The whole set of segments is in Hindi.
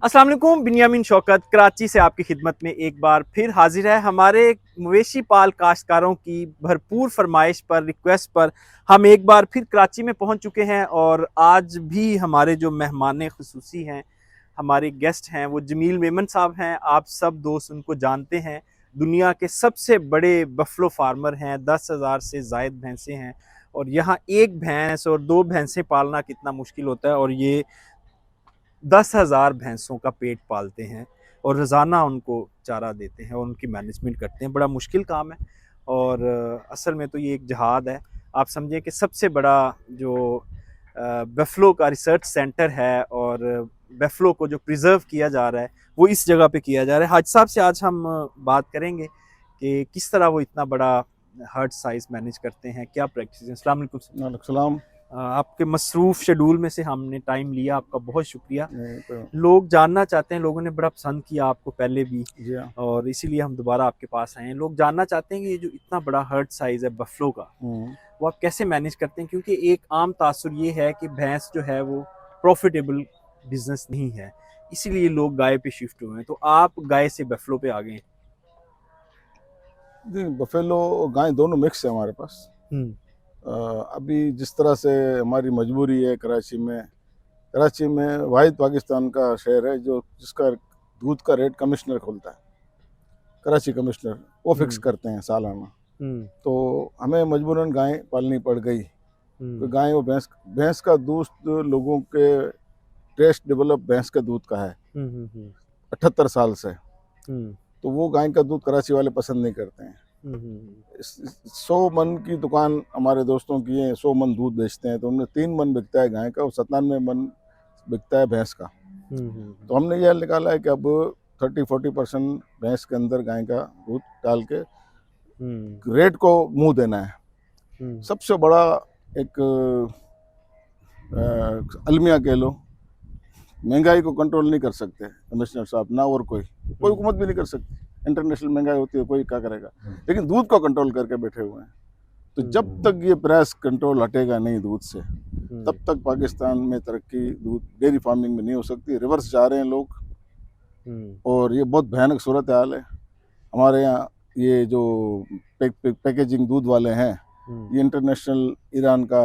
अस्सलाम वालेकुम। बिन्यामिन शौकत कराची से आपकी खिदमत में एक बार फिर हाजिर है। हमारे मवेशी पाल काश्तकारों की भरपूर फरमाइश पर, रिक्वेस्ट पर हम एक बार फिर कराची में पहुंच चुके हैं और आज भी हमारे जो मेहमान खुसूसी हैं, हमारे गेस्ट हैं, वो जमील मेमन साहब हैं। आप सब दोस्त उनको जानते हैं। दुनिया के सबसे बड़े बफलो फार्मर हैं। 10,000 से ज़ायद भैंसें हैं और यहाँ एक भैंस और दो भैंसें पालना कितना मुश्किल होता है, और ये 10,000 भैंसों का पेट पालते हैं और रोज़ाना उनको चारा देते हैं और उनकी मैनेजमेंट करते हैं। बड़ा मुश्किल काम है और असल में तो ये एक जहाद है। आप समझें कि सबसे बड़ा जो बफलो का रिसर्च सेंटर है और बफलो को जो प्रिजर्व किया जा रहा है वो इस जगह पे किया जा रहा है। हाज साहब से आज हम बात करेंगे कि किस तरह वो इतना बड़ा हर्ड साइज मैनेज करते हैं, क्या प्रैक्टिस है। अस्सलाम वालेकुम सर। वालेकुम। आपके मसरूफ़ शेड्यूल में से हमने टाइम लिया, आपका बहुत शुक्रिया। तो लोग जानना चाहते हैं, लोगों ने बड़ा पसंद किया आपको पहले भी जी हाँ। और इसीलिए हम दोबारा आपके पास आए हैं। लोग जानना चाहते हैं कि ये जो इतना बड़ा हर्ड साइज़ है बफलो का, वो आप कैसे मैनेज करते हैं, क्योंकि एक आम तासुर ये है कि भैंस जो है वो प्रॉफिटेबल बिजनेस नहीं है, इसीलिए लोग गाय पे शिफ्ट हुए हैं। तो आप गाय से बफलो पे आ गए। जी, बफेलो गाय दोनों मिक्स है हमारे पास। हम्म अभी जिस तरह से हमारी मजबूरी है, कराची में वाहिद पाकिस्तान का शहर है जो जिसका दूध का रेट कमिश्नर खोलता है। कराची कमिश्नर वो फिक्स हम्म करते हैं सालाना। हम्म तो हमें मजबूरन गाय पालनी पड़ गई। तो हम्म गाय और भैंस भैंस का दूध लोगों के टेस्ट डेवलप भैंस के दूध का है हम्म हम्म 78 साल से। हम्म तो वो गाय का दूध कराची वाले पसंद नहीं करते हैं। 100 मन की दुकान हमारे दोस्तों की है, 100 मन दूध बेचते हैं, तो उनमें 3 मन बिकता है गाय का और 97 मन बिकता है भैंस का। तो हमने यह निकाला है कि अब 30-40% भैंस के अंदर गाय का दूध डाल के रेट को मुंह देना है। सबसे बड़ा एक अलमिया कह लो, महंगाई को कंट्रोल नहीं कर सकते कमिश्नर साहब ना, और कोई हुकूमत भी नहीं कर सकती। इंटरनेशनल महंगाई होती है, कोई क्या करेगा, लेकिन दूध को कंट्रोल करके बैठे हुए हैं। तो जब तक ये प्राइस कंट्रोल हटेगा नहीं दूध से, तब तक पाकिस्तान में तरक्की दूध डेयरी फार्मिंग में नहीं हो सकती। रिवर्स जा रहे हैं लोग और ये बहुत भयानक सूरत हाल है। हमारे यहाँ ये जो पैकेजिंग दूध वाले हैं, ये इंटरनेशनल ईरान का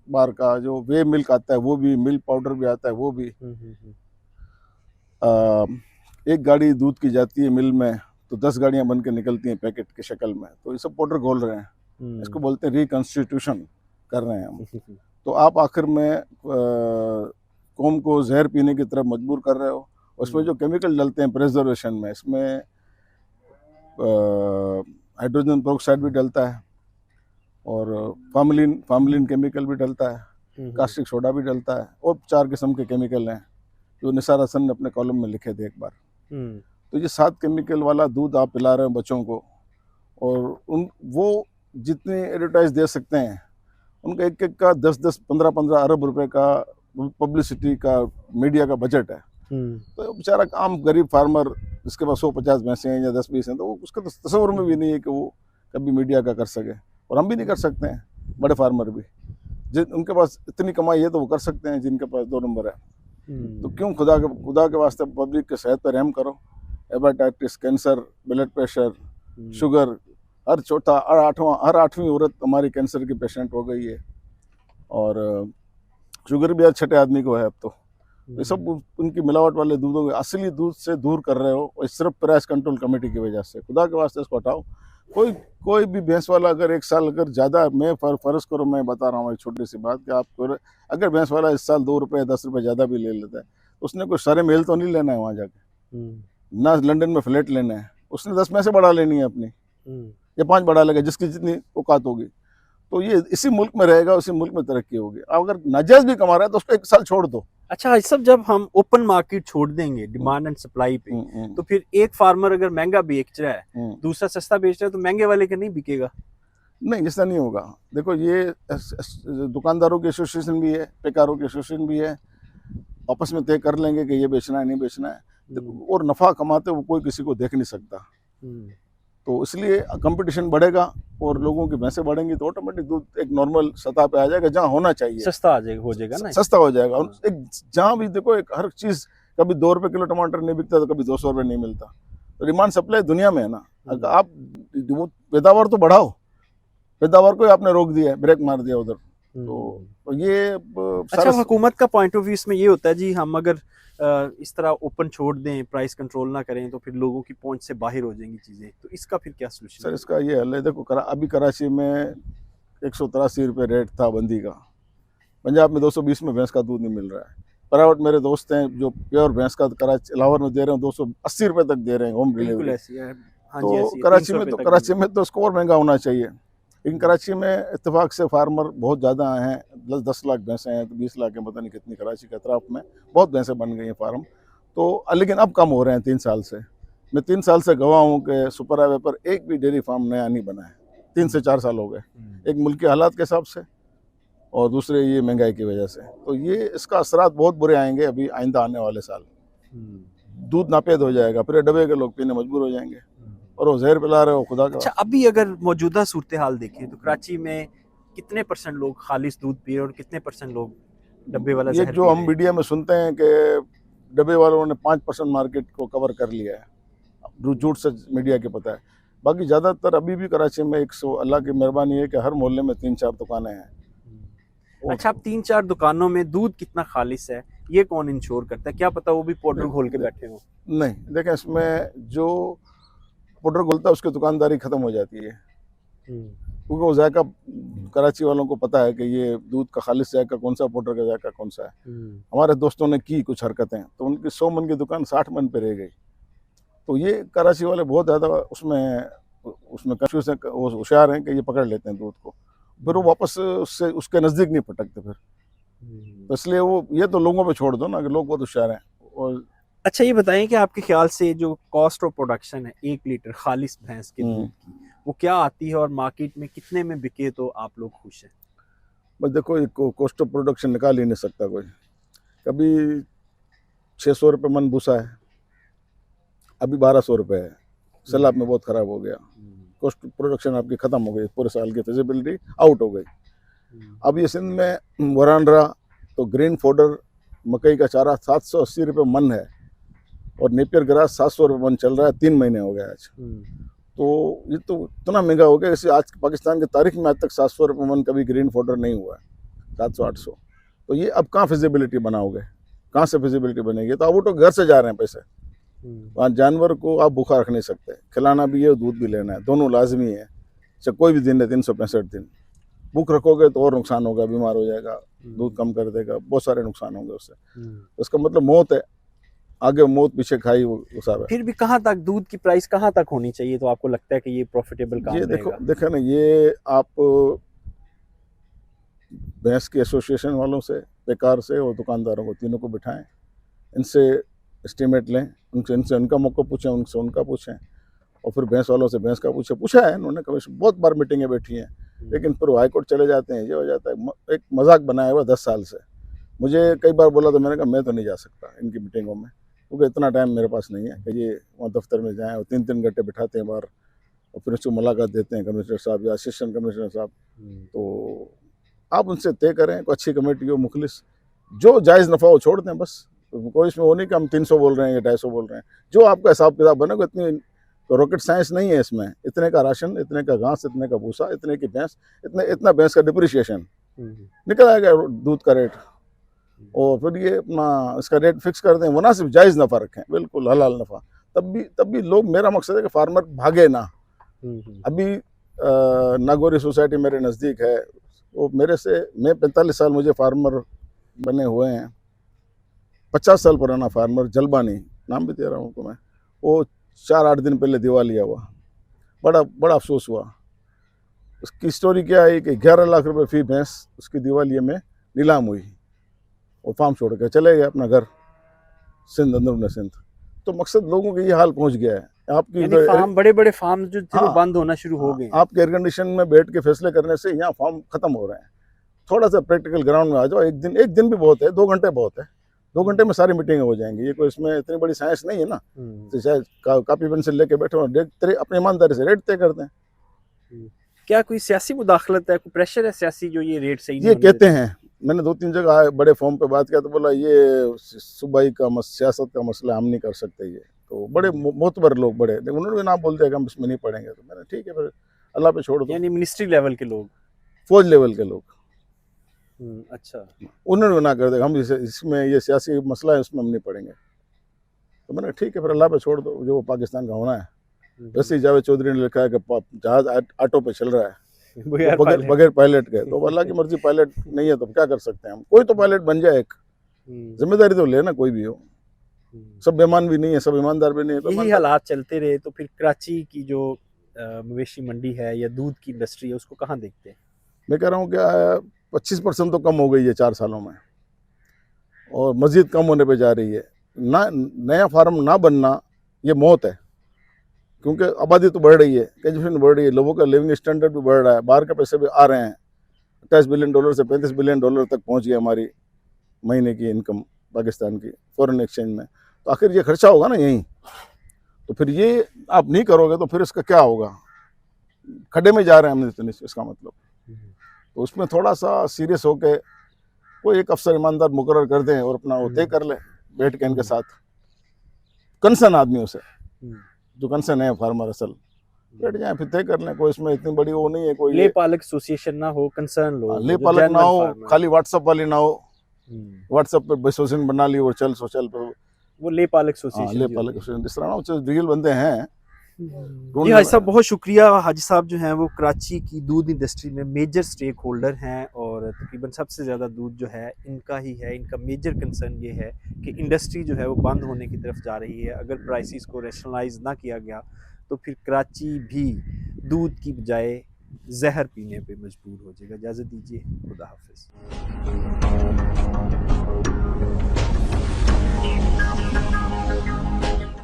बाहर का जो वे मिल्क आता है वो भी, मिल्क पाउडर भी आता है वो भी। एक गाड़ी दूध की जाती है मिल में तो 10 गाड़ियां बन के निकलती हैं पैकेट की शक्ल में। तो ये सब पाउडर घोल रहे हैं, इसको बोलते हैं रिकॉन्स्टिट्यूशन कर रहे हैं हम। तो आप आखिर में कौम को जहर पीने की तरफ मजबूर कर रहे हो। उसमें जो केमिकल डलते हैं प्रिजर्वेशन में, इसमें हाइड्रोजन पेरोक्साइड भी डलता है और फार्मलिन केमिकल भी डलता है, कास्टिक सोडा भी डलता है, और 4 किस्म के केमिकल हैं जो निसार हसन ने अपने कॉलम में लिखे थे एक बार। तो ये 7 केमिकल वाला दूध आप पिला रहे हो बच्चों को, और वो जितने एडवर्टाइज दे सकते हैं उनका एक एक का 10-10, 15-15 अरब रुपए का पब्लिसिटी का मीडिया का बजट है। तो बेचारा आम गरीब फार्मर जिसके पास 150 भैंसे हैं या 10-20 हैं, तो वो उसका तो तस्वर में भी नहीं है कि वो कभी मीडिया का कर सके, और हम भी नहीं कर सकते हैं। बड़े फार्मर भी जिन उनके पास इतनी कमाई है तो वो कर सकते हैं, जिनके पास 2 नंबर है। तो क्यों खुदा के वास्ते पब्लिक के सेहत पर रहम करो। Hepatitis, cancer, blood pressure, sugar, हर आठवीं औरत हमारी कैंसर की पेशेंट हो गई है, और शुगर भी हर छठे आदमी को है अब तो। ये सब उनकी मिलावट वाले दूधों के असली दूध से दूर कर रहे हो, और सिर्फ प्राइस कंट्रोल कमेटी की वजह से। खुदा के वास्ते इसको हटाओ। कोई भी भैंस वाला अगर एक साल अगर ज़्यादा, मैं फर्ज करो, मैं बता रहा हूँ एक छोटी सी बात कि आपको अगर भैंस वाला इस साल 2 रुपये 10 रुपये ज़्यादा भी ले लेता है, तो उसने कोई सारे मेल तो नहीं लेना है वहाँ जाके, ना लंदन में फ्लैट लेना है, उसने 10 में से बढ़ा लेनी है अपनी, या 5 बढ़ा लेगा, जिसकी जितनी औकात होगी। तो ये इसी मुल्क में रहेगा, उसी मुल्क में तरक्की होगी। अगर नाजायज भी कमा रहा है तो उसको 1 साल छोड़ दो। अच्छा, ये सब जब हम ओपन मार्केट छोड़ देंगे डिमांड एंड सप्लाई पे, तो फिर एक फार्मर अगर महंगा बेच रहा है, दूसरा सस्ता बेच रहा है, तो महंगे वाले का नहीं बिकेगा? नहीं, ऐसा नहीं होगा। देखो, ये दुकानदारों की एसोसिएशन भी है, पैकारों की एसोसिएशन भी है, आपस में तय कर लेंगे कि ये बेचना है नहीं बेचना है, और नफा कमाते वो कोई किसी को देख नहीं सकता। तो इसलिए कंपटीशन बढ़ेगा और लोगों की भैंसें बढ़ेंगी तो ऑटोमेटिक दूध एक नॉर्मल सतह पे आ जाएगा, जहाँ होना चाहिए। सस्ता हो जाएगा ना, सस्ता हो जाएगा। और एक जहाँ भी देखो, एक हर चीज़ कभी 2 रुपये किलो टमाटर नहीं बिकता तो कभी 200 रुपये नहीं मिलता। तो डिमांड सप्लाई दुनिया में है ना, अगर आप वो पैदावार तो बढ़ाओ, पैदावार को ही आपने रोक दिया है, ब्रेक मार दिया उधर। तो ये अच्छा, हुकूमत का पॉइंट ऑफ व्यू इसमें ये होता है जी, हम अगर इस तरह ओपन छोड़ दें, प्राइस कंट्रोल ना करें तो फिर लोगों की पहुंच से बाहर हो जाएंगी चीज़ें, तो इसका फिर क्या सोल्यूशन? सर इसका ये हल है, देखो अभी कराची में 183 रुपये रेट था बंदी का, पंजाब में 220 में भैंस का दूध नहीं मिल रहा है। प्राइवेट मेरे दोस्त हैं जो प्योर भैंस का कराची लाहौर में दे रहे हैं 280 रुपये तक दे रहे हैं होम बिल्कुल डिलीवरी। ऐसी है। हाँ जी, तो ऐसी है, कराची 300 में तो रुपए तक कराची में तो स्कोर महंगा होना चाहिए, लेकिन कराची में इत्तेफाक से फार्मर बहुत ज़्यादा हैं, 10 लाख भैंसें हैं, तो 20 लाख है, पता नहीं कितनी कराची के अतराफ में बहुत भैंसें बन गई हैं फार्म। तो लेकिन अब कम हो रहे हैं 3 साल से। मैं 3 साल से गवाह हूँ कि सुपर हाईवे पर एक भी डेयरी फार्म नया नहीं बना है, 3 से 4 साल हो गए, एक मुल्क के हालात के हिसाब से और दूसरे ये महंगाई की वजह से। तो ये इसका असरात बहुत बुरे आएंगे अभी आइंदा आने वाले साल। दूध नापेद हो जाएगा, फिर डबे के लोग पीने मजबूर हो जाएंगे और वो जहर पिला रहे हो खुदा का। अच्छा, अभी अगर मौजूदा सूरत हाल देखें तो कराची में कितने % लोग खालिश दूध पी रहे हैं और कितने % लोग डब्बे वाला ये जहर जो पी हम रहे हैं? मीडिया में सुनते हैं कि डब्बे वालों ने 5% मार्केट को कवर कर लिया है, झूठ सच मीडिया के पता है। बाकी ज़्यादातर अभी भी कराची में 100 अल्लाह की मेहरबानी है कि हर मोहल्ले में 3-4 दुकानें हैं। अच्छा, अब 3-4 दुकानों में दूध कितना खालिश है ये कौन इंश्योर करता है? क्या पता वो भी पाउडर घोल के बैठे हो? नहीं, देखें इसमें जो पाउडर घोलता है उसकी दुकानदारी ख़त्म हो जाती है, क्योंकि वो जायका कराची वालों को पता है कि ये दूध का खालिश जायका कौन सा, पाउडर का जायका कौन सा है। हमारे दोस्तों ने की कुछ हरकतें तो उनकी 100 मन की दुकान 60 मन पे रह गई। तो ये कराची वाले बहुत ज़्यादा उसमें कंफ्यूज हैं, वो होशियार हैं कि ये पकड़ लेते हैं दूध को, फिर वो वापस उससे उसके नज़दीक नहीं पटकते फिर। तो इसलिए वो ये तो लोगों पे छोड़ दो ना कि लोग बहुत होशियार हैं। और अच्छा, ये बताएं कि आपके ख्याल से जो कॉस्ट ऑफ प्रोडक्शन है 1 लीटर खालिश भैंस के दूध की, वो क्या आती है और मार्केट में कितने में बिके तो आप लोग खुश हैं? बस देखो कॉस्ट ऑफ प्रोडक्शन निकाल ही नहीं सकता कोई। कभी 600 रुपये मन भूसा है, अभी 1200 रुपये है, सैलाब में बहुत ख़राब हो गया, कॉस्ट ऑफ प्रोडक्शन आपकी ख़त्म हो गई, पूरे साल की फिजिबिलिटी आउट हो गई। अब ये सिंध में वरान रहा तो ग्रीन फोडर मकई का चारा 780 रुपये मन है और नेपियर ग्रास 700 रुपये मन चल रहा है, 3 महीने हो गए आज। तो ये तो इतना महंगा हो गया, जैसे आज पाकिस्तान की तारीख में आज तक 700 रुपये मन कभी ग्रीन फोडर नहीं हुआ है, 700-800। तो ये अब कहाँ फिजिबिलिटी बनाओगे, कहाँ से फिजिबिलिटी बनेगी? तो अब वो तो घर से जा रहे हैं पैसे, वहाँ जानवर को आप भूखा रख नहीं सकते, खिलाना भी है दूध भी लेना है, दोनों लाजमी है। चाहे कोई भी दिन है 365 दिन भूख रखोगे तो और नुकसान होगा, बीमार हो जाएगा, दूध कम कर देगा, बहुत सारे नुकसान होंगे उससे। तो इसका मतलब मौत है, आगे मौत पीछे खाई वो सब है। फिर भी कहाँ तक दूध की प्राइस कहाँ तक होनी चाहिए तो आपको लगता है कि ये प्रॉफिटेबल काम ये रहेगा? देखो ना, ये आप भैंस के एसोसिएशन वालों से, बेकार से और दुकानदारों को, तीनों को बिठाएं, इनसे एस्टीमेट लें, इनसे उनका मौका पूछें, उनसे उनका पूछें, और फिर भैंस वालों से भैंस का पूछा है इन्होंने, कभी बहुत बार मीटिंगें बैठी हैं, लेकिन फिर हाई कोर्ट चले जाते हैं, ये हो जाता है। एक मजाक बनाया हुआ 10 साल से, मुझे कई बार बोला तो मैंने कहा मैं तो नहीं जा सकता इनकी मीटिंगों में, क्योंकि इतना टाइम मेरे पास नहीं है कि ये वहाँ दफ्तर में जाएँ और 3-3 घंटे बिठाते हैं बार, और फिर उसको मुलाकात देते हैं कमिश्नर साहब या असिस्टेंट कमिश्नर साहब। तो आप उनसे तय करें, कोई अच्छी कमेटी हो, मुखलिस, जो जायज़ नफ़ा हो छोड़ दें बस। कोई इसमें वो नहीं कि हम 300 बोल रहे हैं या 250 बोल रहे हैं, जो आपका हिसाब किताब बनेगा। इतनी तो रॉकेट साइंस नहीं है इसमें, इतने का राशन, इतने का घास, इतने का भूसा, इतने की भैंस, इतना भैंस का डिप्रिशिएशन निकल आएगा दूध का रेट, और फिर ये अपना इसका रेट फिक्स कर दें, मुनासिब जायज़ नफ़ा रखें, बिल्कुल हलाल नफ़ा। तब भी लोग, मेरा मकसद है कि फार्मर भागे ना। अभी नागौरी सोसाइटी मेरे नज़दीक है, वो मैं 45 साल मुझे फार्मर बने हुए हैं, 50 साल पुराना फार्मर जलबानी, नाम भी दे रहा हूँ उनको मैं, वो 4-8 दिन पहले दिवालिया हुआ, बड़ा अफसोस हुआ। उसकी स्टोरी क्या है कि 11 लाख रुपए फी भैंस उसकी दिवालिया में नीलाम हुई, वो फार्म छोड़ के चले गए अपना घर, सिंध, अंदरूनी सिंध। तो मकसद लोगों के ये हाल पहुंच गया है। आपकी फार्म, बड़े फार्म जो थे वो बंद होना शुरू हो गए। आप एयर कंडीशन में बैठ के फैसले करने से यहाँ फार्म खत्म हो रहे हैं। थोड़ा सा प्रैक्टिकल ग्राउंड में आ जाओ, एक दिन भी बहुत है, 2 घंटे बहुत है, 2 घंटे में सारी मीटिंगें हो जाएंगी। ये कोई इसमें इतनी बड़ी साइंस नहीं है ना, तो शायद कापी पेंसिल लेके बैठे हो, अपनी ईमानदारी से रेट तय करते हैं। क्या कोई सियासी मुदाखलत है, कोई प्रेशर है सियासी जो ये रेट सही ये कहते हैं मैंने 2-3 जगह बड़े फॉर्म पे बात किया तो बोला ये सूबाई का सियासत का मसला, हम नहीं कर सकते ये। तो बड़े मोतबर लोग बड़े, लेकिन उन्होंने भी ना बोल दिया कि हम इसमें नहीं पढ़ेंगे। तो मैंने ठीक है फिर अल्लाह पे छोड़ दो। यानी मिनिस्ट्री लेवल के लोग। फौज लेवल के लोग, अच्छा। उन्होंने भी ना कर दिया, हम इसमें ये सियासी मसला है, इसमें हम नहीं पढ़ेंगे। तो मैंने ठीक है फिर अल्लाह पे छोड़ दो, जो पाकिस्तान का होना है। वैसे ही जावेद चौधरी ने लिखा है कि जहाज ऑटो पे चल रहा है, तो बगैर पायलट के। तो अल्लाह की मर्जी, पायलट नहीं है तो क्या कर सकते हैं हम। कोई तो पायलट बन जाए, एक जिम्मेदारी तो ले ना, कोई भी हो। सब बेईमान भी नहीं है, सब ईमानदार भी नहीं है। तो यही हालात चलते रहे तो फिर कराची की जो मवेशी मंडी है या दूध की इंडस्ट्री है उसको कहाँ देखते हैं? मैं कह रहा हूँ क्या 25% तो कम हो गई है 4 सालों में, और मजीद कम होने पे जा रही है। ना नया फार्म ना बनना ये मौत है, क्योंकि आबादी तो बढ़ रही है, कंजप्शन बढ़ रही है, लोगों का लिविंग स्टैंडर्ड भी बढ़ रहा है, बाहर के पैसे भी आ रहे हैं। $28 बिलियन से $35 बिलियन तक पहुंच गई हमारी महीने की इनकम पाकिस्तान की फॉरेन एक्सचेंज में। तो आखिर ये खर्चा होगा ना यहीं। तो फिर ये आप नहीं करोगे तो फिर इसका क्या होगा? खड्डे में जा रहे हैं हम, इसका मतलब। तो उसमें थोड़ा सा सीरियस होके कोई एक अफसर ईमानदार मुकर्रर कर दें और अपना वो तय कर ले बैठ के इनके साथ, कंसर्न आदमियों से, जो कंसर्न है फार्मर असल, बैठ जाए फिर तय कर लें। कोई इसमें इतनी बड़ी वो नहीं है। कोई ले पालक एसोसिएशन ना हो, कंसर्न लोग, ले पालक ना हो, खाली व्हाट्सएप वाली ना हो, व्हाट्सएप पे एसोसिएशन बना ली और चल सोशल पे वो ले पालक एसोसिएशन। ले पालक एसोसिएशन इस तरह ना रियल बंदे हैं। जी हाजी साहब, बहुत शुक्रिया। हाजी साहब जो हैं वो कराची की दूध इंडस्ट्री में मेजर स्टेक होल्डर हैं और तकरीबन सबसे ज़्यादा दूध जो है इनका ही है। इनका मेजर कंसर्न ये है कि इंडस्ट्री जो है वो बंद होने की तरफ जा रही है। अगर प्राइसेस को रैशनलाइज ना किया गया तो फिर कराची भी दूध की बजाय जहर पीने पे मजबूर हो जाएगा। इजाज़त दीजिए, खुदा हाफिज़।